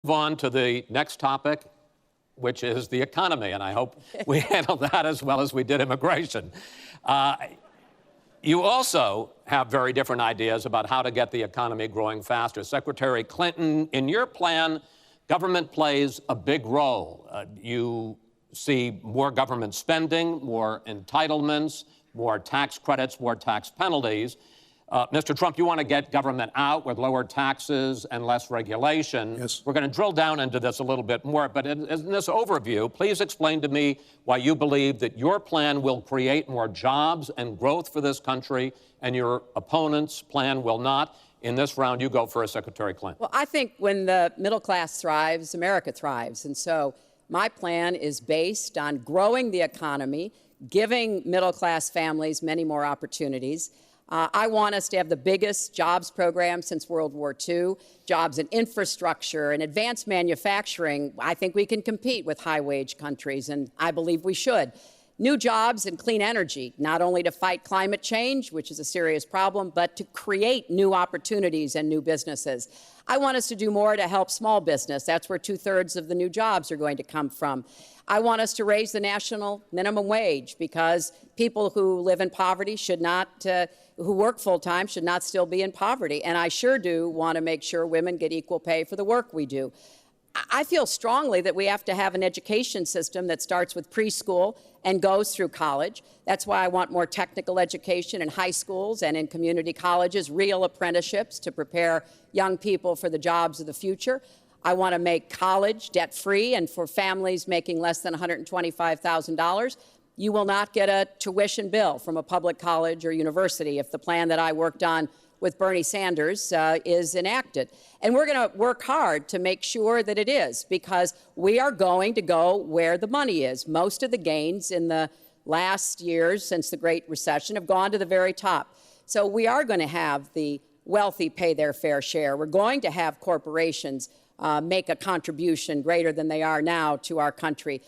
Move on to the next topic, which is the economy, and I hope we handle that as well as we did immigration. You also have very different ideas about how to get the economy growing faster. Secretary Clinton, in your plan, government plays a big role. You see more government spending, more entitlements, more tax credits, more tax penalties. Mr. Trump, you want to get government out with lower taxes and less regulation. Yes. We're going to drill down into this a little bit more, but in this overview, please explain to me why you believe that your plan will create more jobs and growth for this country and your opponent's plan will not. In this round, you go first, Secretary Clinton. Well, I think when the middle class thrives, America thrives. And so my plan is based on growing the economy, giving middle class families many more opportunities. I want us to have the biggest jobs program since World War II, jobs in infrastructure and advanced manufacturing. I think we can compete with high-wage countries, and I believe we should. New jobs in clean energy, not only to fight climate change, which is a serious problem, but to create new opportunities and new businesses. I want us to do more to help small business. That's where 2/3 of the new jobs are going to come from. I want us to raise the national minimum wage because people who live in poverty should not, who work full-time should not still be in poverty. And I sure do want to make sure women get equal pay for the work we do. I feel strongly that we have to have an education system that starts with preschool and goes through college. That's why I want more technical education in high schools and in community colleges, real apprenticeships to prepare young people for the jobs of the future. I want to make college debt-free, and for families making less than $125,000, you will not get a tuition bill from a public college or university if the plan that I worked on with Bernie Sanders is enacted. And we're going to work hard to make sure that it is, because we are going to go where the money is. Most of the gains in the last years since the Great Recession have gone to the very top. So we are going to have the wealthy pay their fair share. We're going to have corporations make a contribution greater than they are now to our country.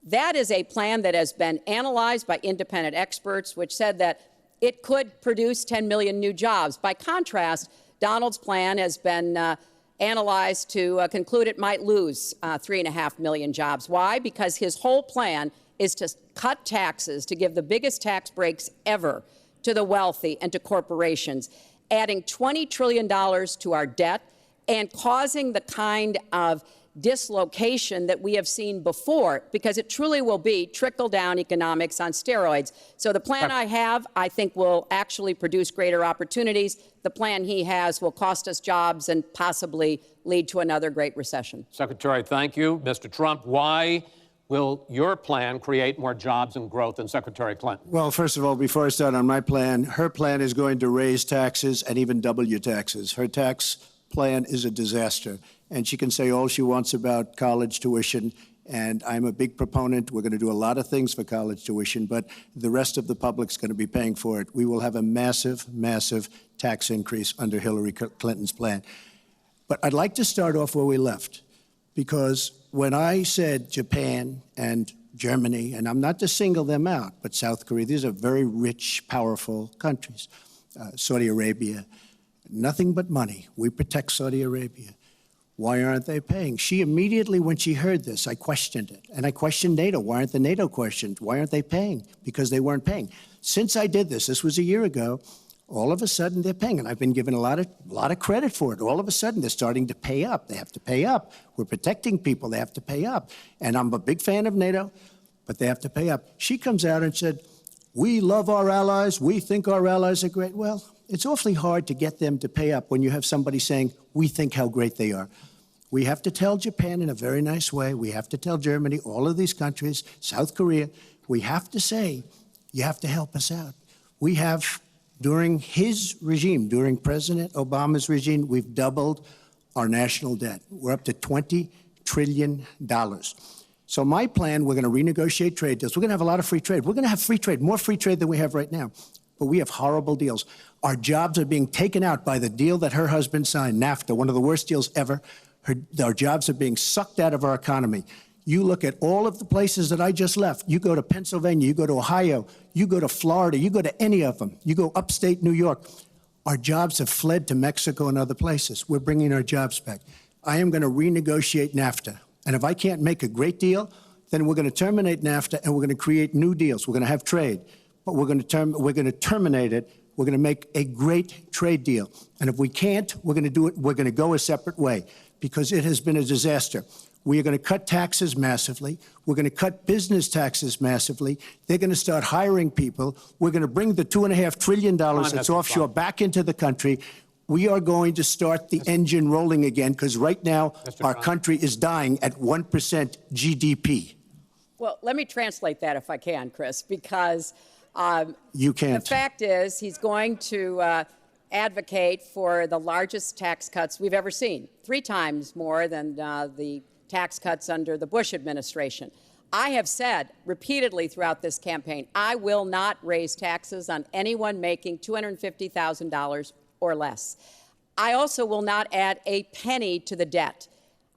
That is a plan that has been analyzed by independent experts, which said that it could produce 10 million new jobs. By contrast, Donald's plan has been analyzed to conclude it might lose 3.5 million jobs. Why? Because his whole plan is to cut taxes, to give the biggest tax breaks ever to the wealthy and to corporations, adding $20 trillion to our debt and causing the kind of dislocation that we have seen before, because it truly will be trickle-down economics on steroids. So the plan I have, I think, will actually produce greater opportunities. The plan he has will cost us jobs and possibly lead to another great recession. Secretary, thank you. Mr. Trump, why will your plan create more jobs and growth than Secretary Clinton? Well, first of all, before I start on my plan, her plan is going to raise taxes and even double your taxes. Her tax plan is a disaster. And she can say all she wants about college tuition, and I'm a big proponent. We're going to do a lot of things for college tuition, but the rest of the public's going to be paying for it. We will have a massive, massive tax increase under Hillary Clinton's plan. But I'd like to start off where we left, because when I said Japan and Germany, and I'm not to single them out, but South Korea, these are very rich, powerful countries. Saudi Arabia, nothing but money. We protect Saudi Arabia. Why aren't they paying? She immediately, when she heard this, I questioned it. And I questioned NATO. Why aren't the NATO questioned? Why aren't they paying? Because they weren't paying. Since I did this was a year ago, all of a sudden they're paying. And I've been given a lot of credit for it. All of a sudden they're starting to pay up. They have to pay up. We're protecting people. They have to pay up. And I'm a big fan of NATO, but they have to pay up. She comes out and said, we love our allies. We think our allies are great. Well, it's awfully hard to get them to pay up when you have somebody saying, we think how great they are. We have to tell Japan in a very nice way. We have to tell Germany, all of these countries, South Korea, we have to say, you have to help us out. We have, during his regime, during President Obama's regime, we've doubled our national debt. We're up to $20 trillion. So my plan, we're going to renegotiate trade deals. We're going to have a lot of free trade. We're going to have free trade, more free trade than we have right now. But we have horrible deals. Our jobs are being taken out by the deal that her husband signed, NAFTA, one of the worst deals ever. Our jobs are being sucked out of our economy. You look at all of the places that I just left. You go to Pennsylvania, you go to Ohio, you go to Florida, you go to any of them. You go upstate New York. Our jobs have fled to Mexico and other places. We're bringing our jobs back. I am going to renegotiate NAFTA. And if I can't make a great deal, then we're going to terminate NAFTA and we're going to create new deals. We're going to have trade, but we're going to terminate it. We're going to make a great trade deal. And if we can't, we're going to do it. We're going to go a separate way because it has been a disaster. We are going to cut taxes massively. We're going to cut business taxes massively. They're going to start hiring people. We're going to bring the $2.5 trillion that's offshore back into the country. We are going to start the engine rolling again because right now our country is dying at 1% GDP. Well, let me translate that if I can, Chris, because you can't. The fact is he's going to advocate for the largest tax cuts we've ever seen, 3 times more than the tax cuts under the Bush administration. I have said repeatedly throughout this campaign, I will not raise taxes on anyone making $250,000 or less. I also will not add a penny to the debt.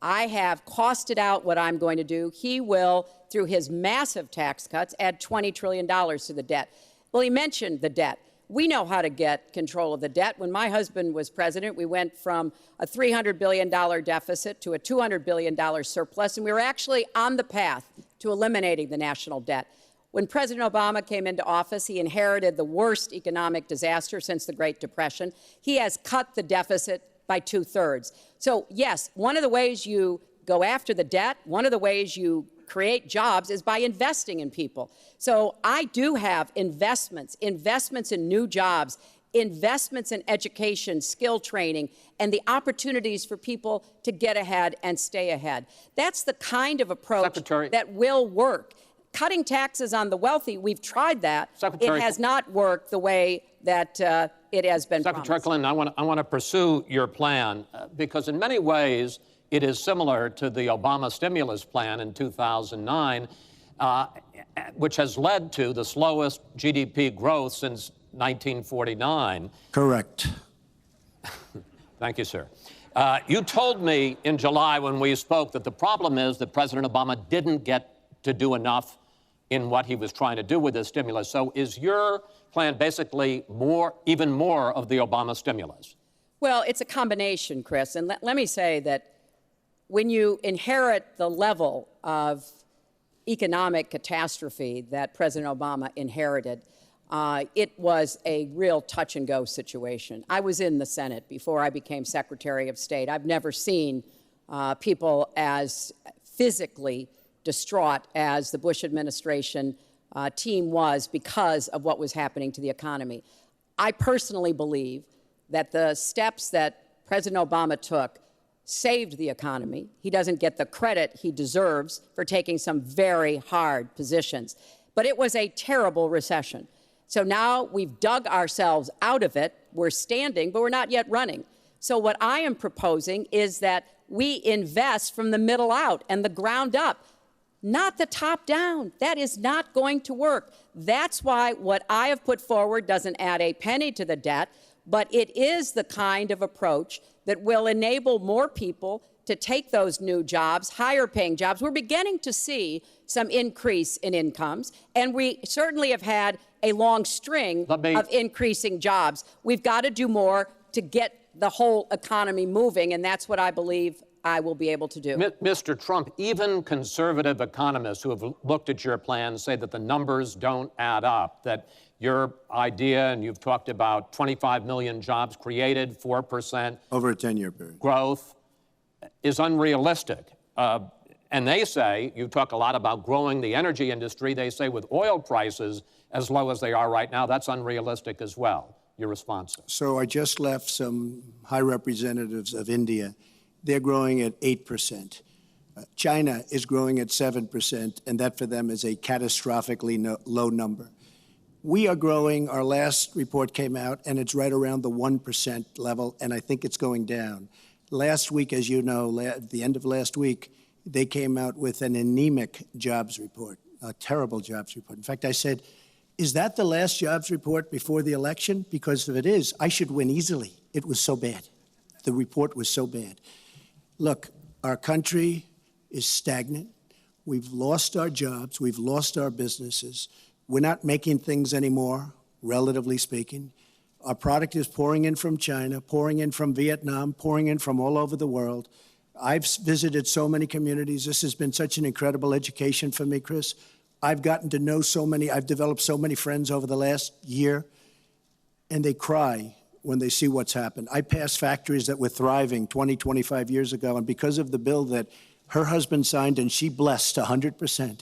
I have costed out what I'm going to do. He will, through his massive tax cuts, add $20 trillion to the debt. Well, he mentioned the debt. We know how to get control of the debt. When my husband was president, we went from a $300 billion deficit to a $200 billion surplus, and we were actually on the path to eliminating the national debt. When President Obama came into office, he inherited the worst economic disaster since the Great Depression. He has cut the deficit by 2/3. So, yes, one of the ways you go after the debt, one of the ways you create jobs is by investing in people. So I do have investments in new jobs, investments in education, skill training, and the opportunities for people to get ahead and stay ahead. That's the kind of approach that will work. Cutting taxes on the wealthy, we've tried that. It has not worked the way that it has been promised. Secretary Clinton, I want to pursue your plan because in many ways it is similar to the Obama stimulus plan in 2009, which has led to the slowest GDP growth since 1949. Correct. Thank you, sir. You told me in July when we spoke that the problem is that President Obama didn't get to do enough in what he was trying to do with this stimulus. So is your plan basically even more of the Obama stimulus? Well, it's a combination, Chris. And let me say that when you inherit the level of economic catastrophe that President Obama inherited, it was a real touch-and-go situation. I was in the Senate before I became Secretary of State. I've never seen people as physically distraught as the Bush administration team was because of what was happening to the economy. I personally believe that the steps that President Obama took saved the economy. He doesn't get the credit he deserves for taking some very hard positions. But it was a terrible recession. So now we've dug ourselves out of it. We're standing, but we're not yet running. So what I am proposing is that we invest from the middle out and the ground up, not the top down. That is not going to work. That's why what I have put forward doesn't add a penny to the debt, but it is the kind of approach that will enable more people to take those new jobs, higher paying jobs. We're beginning to see some increase in incomes, and we certainly have had a long string of increasing jobs. We've got to do more to get the whole economy moving, and that's what I believe I will be able to do. Mr. Trump, even conservative economists who have looked at your plan say that the numbers don't add up, that your idea, and you've talked about 25 million jobs created, 4% over a 10-year period growth, is unrealistic. And they say, you talk a lot about growing the energy industry, they say with oil prices as low as they are right now, that's unrealistic as well. Your response? So I just left some high representatives of India. They're growing at 8%. China is growing at 7%, and that for them is a catastrophically low number. We are growing. Our last report came out, and it's right around the 1% level, and I think it's going down. Last week, as you know, at the end of last week, they came out with an anemic jobs report, a terrible jobs report. In fact, I said, is that the last jobs report before the election? Because if it is, I should win easily. It was so bad. The report was so bad. Look, our country is stagnant. We've lost our jobs. We've lost our businesses. We're not making things anymore, relatively speaking. Our product is pouring in from China, pouring in from Vietnam, pouring in from all over the world. I've visited so many communities. This has been such an incredible education for me, Chris. I've gotten to know so many. I've developed so many friends over the last year, and they cry when they see what's happened. I passed factories that were thriving 20, 25 years ago, and because of the bill that her husband signed and she blessed 100%,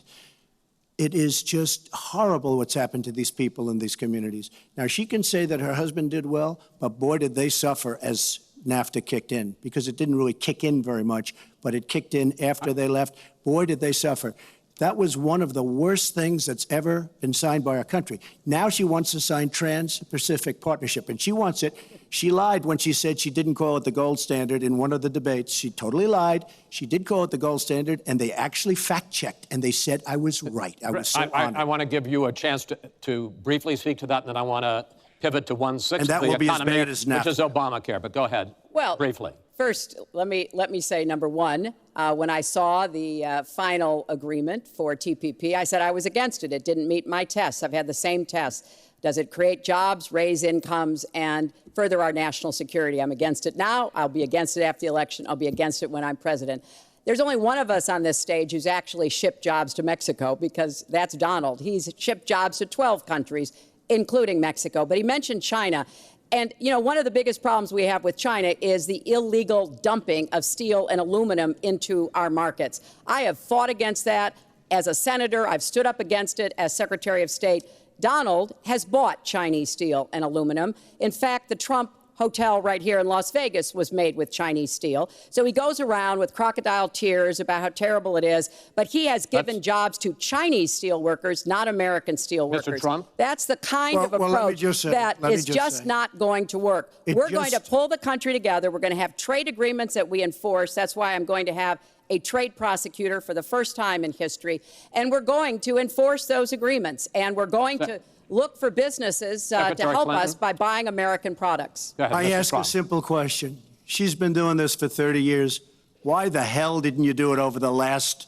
it is just horrible what's happened to these people in these communities. Now, she can say that her husband did well, but boy, did they suffer as NAFTA kicked in, because it didn't really kick in very much, but it kicked in after they left. Boy, did they suffer. That was one of the worst things that's ever been signed by our country. Now she wants to sign Trans-Pacific Partnership, and she wants it. She lied when she said she didn't call it the gold standard in one of the debates. She totally lied. She did call it the gold standard, and they actually fact-checked, and they said I was right. I was so honored. I want to give you a chance to briefly speak to that, and then I want to pivot to 1/6 and that of the will be economy, as bad as NAFTA. which is Obamacare. But go ahead, briefly. First, let me say, number one, when I saw the final agreement for TPP, I said I was against it. It didn't meet my tests. I've had the same tests. Does it create jobs, raise incomes, and further our national security? I'm against it now. I'll be against it after the election. I'll be against it when I'm president. There's only one of us on this stage who's actually shipped jobs to Mexico, because that's Donald. He's shipped jobs to 12 countries, including Mexico. But he mentioned China. And, you know, one of the biggest problems we have with China is the illegal dumping of steel and aluminum into our markets. I have fought against that as a senator. I've stood up against it as Secretary of State. Donald has bought Chinese steel and aluminum. In fact, the Trump hotel right here in Las Vegas was made with Chinese steel. So he goes around with crocodile tears about how terrible it is, but he has given jobs to Chinese steel workers, not American steel workers. Mr. Trump? That's the kind of approach that is just not going to work. We're going to pull the country together. We're going to have trade agreements that we enforce. That's why I'm going to have a trade prosecutor for the first time in history. And we're going to enforce those agreements. And we're going to look for businesses to help us by buying American products. Ahead, I ask Trump. a simple question. She's been doing this for 30 years. Why the hell didn't you do it over the last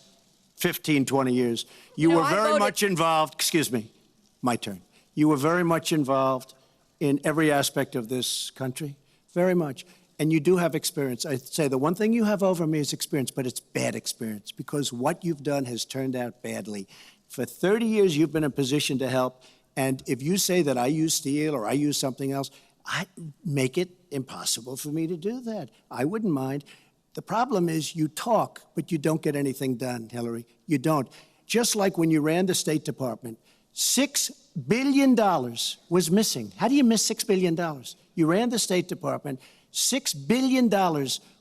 15, 20 years? You were very much involved. Excuse me, my turn. You were very much involved in every aspect of this country, very much. And you do have experience. I'd say the one thing you have over me is experience, but it's bad experience, because what you've done has turned out badly. For 30 years, you've been in a position to help. And if you say that I use steel or I use something else, I make it impossible for me to do that. I wouldn't mind. The problem is you talk, but you don't get anything done, Hillary. You don't. Just like when you ran the State Department, $6 billion was missing. How do you miss $6 billion? You ran the State Department. $6 billion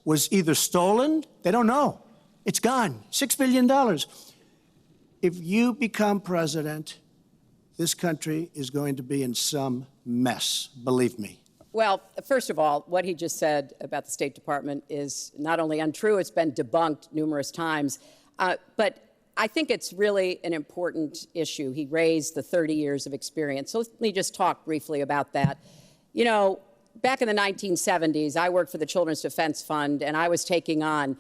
was either stolen, they don't know. It's gone. $6 billion. If you become president, this country is going to be in some mess, believe me. Well, first of all, what he just said about the State Department is not only untrue, it's been debunked numerous times. But I think it's really an important issue. He raised the 30 years of experience. So let me just talk briefly about that. You know, back in the 1970s, I worked for the Children's Defense Fund, and I was taking on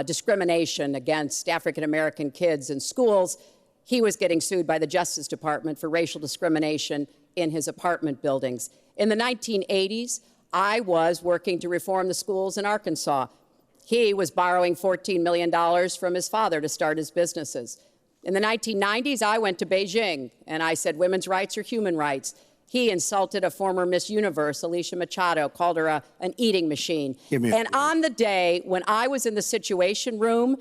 discrimination against African-American kids in schools. He was getting sued by the Justice Department for racial discrimination in his apartment buildings. In the 1980s, I was working to reform the schools in Arkansas. He was borrowing $14 million from his father to start his businesses. In the 1990s, I went to Beijing, and I said women's rights are human rights. He insulted a former Miss Universe, Alicia Machado, called her an eating machine. And on the day when I was in the Situation Room,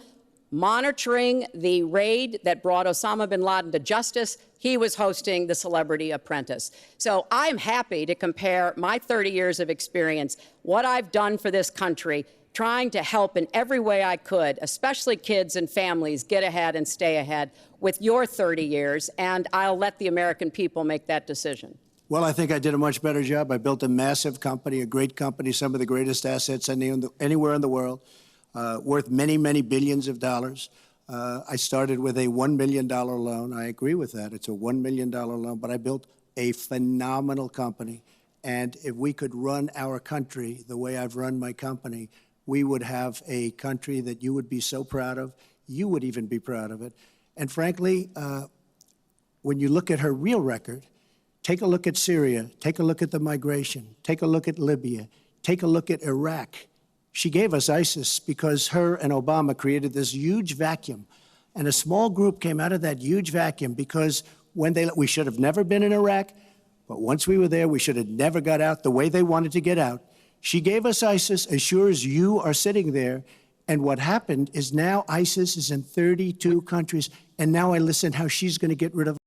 monitoring the raid that brought Osama bin Laden to justice, he was hosting the Celebrity Apprentice. So I'm happy to compare my 30 years of experience, what I've done for this country, trying to help in every way I could, especially kids and families, get ahead and stay ahead, with your 30 years, and I'll let the American people make that decision. Well, I think I did a much better job. I built a massive company, a great company, some of the greatest assets anywhere in the world. Worth many, many billions of dollars. I started with a $1 million loan. I agree with that. It's a $1 million loan, but I built a phenomenal company. And if we could run our country the way I've run my company, we would have a country that you would be so proud of. You would even be proud of it. And frankly, when you look at her real record, take a look at Syria, take a look at the migration, take a look at Libya, take a look at Iraq. She gave us ISIS because her and Obama created this huge vacuum. And a small group came out of that huge vacuum because we should have never been in Iraq, but once we were there, we should have never got out the way they wanted to get out. She gave us ISIS as sure as you are sitting there. And what happened is now ISIS is in 32 countries. And now I listen how she's going to get rid of